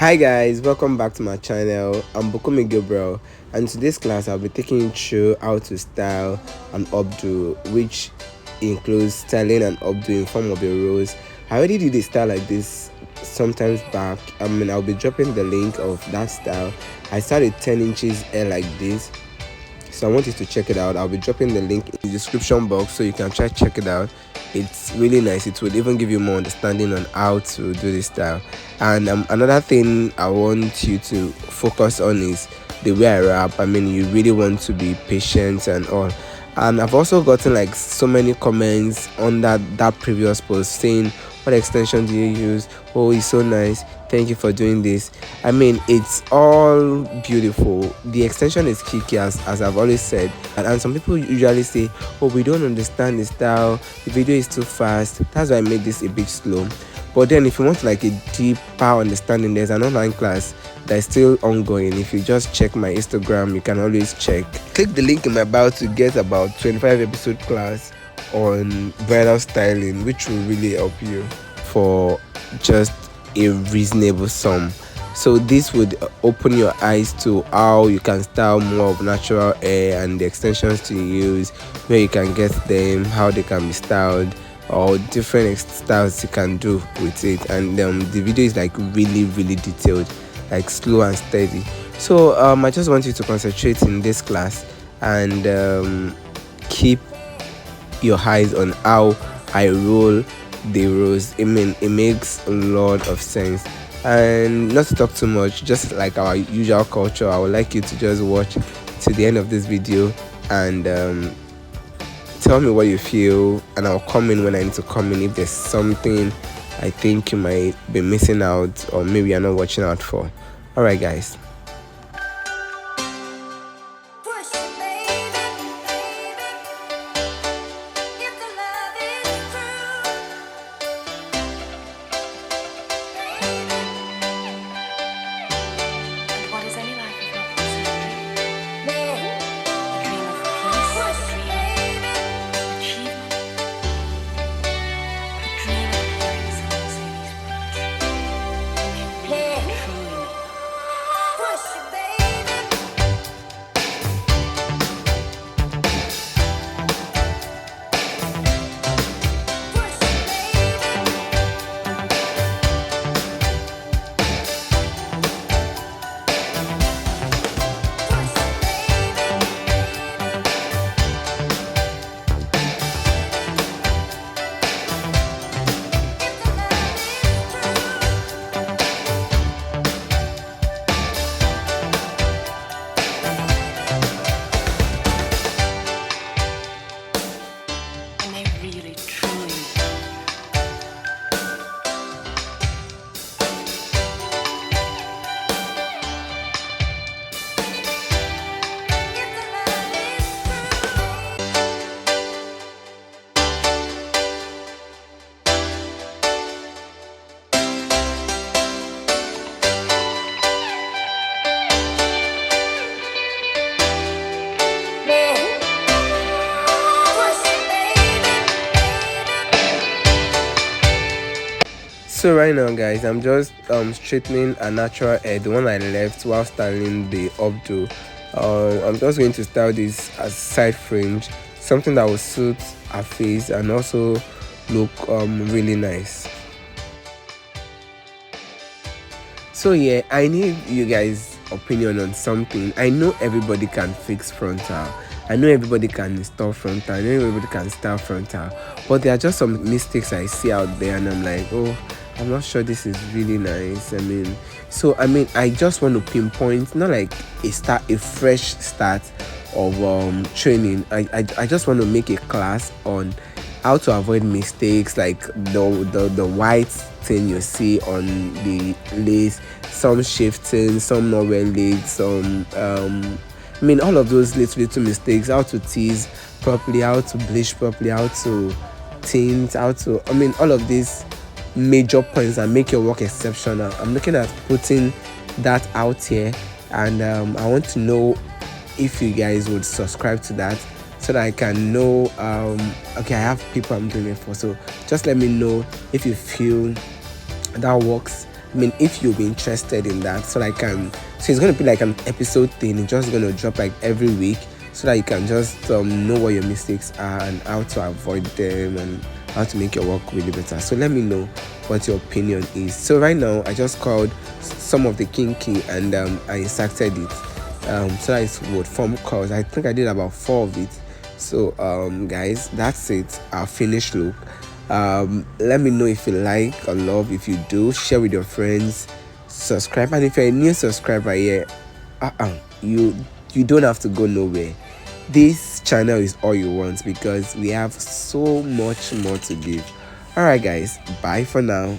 Hi guys, welcome back to my channel. I'm Bukumi Gabriel, and in today's class I'll be taking you through how to style an updo, which includes styling an updo in form of a rose. I already did a style like this sometimes back. I'll be dropping the link of that style. I started 10 inches hair like this, so I want you to check it out. I'll be dropping the link in the description box so you can check it out. It's really nice. It would even give you more understanding on how to do this style. And another thing I want you to focus on is the way I wrap. You really want to be patient and all. And I've also gotten like so many comments on that previous post saying, what extension do you use? Oh, it's so nice, thank you for doing this. It's all beautiful. The extension is kicky, as I've always said, and some people usually say, oh, we don't understand the style, the video is too fast. That's why I made this a bit slow. But then if you want like a deeper understanding, there's an online class that's still ongoing. If you just check my Instagram, you can always check. Click the link in my bio to get about 25 episode class on bridal styling, which will really help you for just a reasonable sum. So this would open your eyes to how you can style more of natural hair and the extensions to use, where you can get them, how they can be styled, or different styles you can do with it. And the video is like really detailed, like slow and steady. So I just want you to concentrate in this class and keep your eyes on how I roll the rose. It makes a lot of sense. And not to talk too much, just like our usual culture, I would like you to just watch to the end of this video and tell me what you feel, and I'll come in when I need to come in if there's something I think you might be missing out or maybe you're not watching out for. Alright guys. So right now guys, I'm just straightening a natural hair, the one I left while styling the updo. I'm just going to style this as side fringe, something that will suit her face and also look really nice. So yeah, I need you guys' opinion on something. I know everybody can fix frontal, I know everybody can install frontal, I know everybody can style frontal, but there are just some mistakes I see out there and I'm like, oh, I'm not sure this is really nice. I just want to pinpoint, not like a fresh start of training. I just want to make a class on how to avoid mistakes, like the white thing you see on the lace, some shifting, some not well laid, some all of those little mistakes, how to tease properly, how to bleach properly, how to tint, all of these major points that make your work exceptional. I'm looking at putting that out here, and I want to know if you guys would subscribe to that so that I can know okay, I have people I'm doing it for. So just let me know if you feel that works I mean, if you'll be interested in that, so it's gonna be like an episode thing. It's just gonna drop like every week, so that you can just know what your mistakes are and how to avoid them and how to make your work really better. So let me know what your opinion is. So right now, I just called some of the kinky and I inserted it. So that it would form calls. I think I did about 4 of it. So guys, that's it, our finished look. Let me know if you like or love. If you do, share with your friends, subscribe, and if you're a new subscriber here, you don't have to go nowhere. This channel is all you want because we have so much more to give. All right guys, bye for now.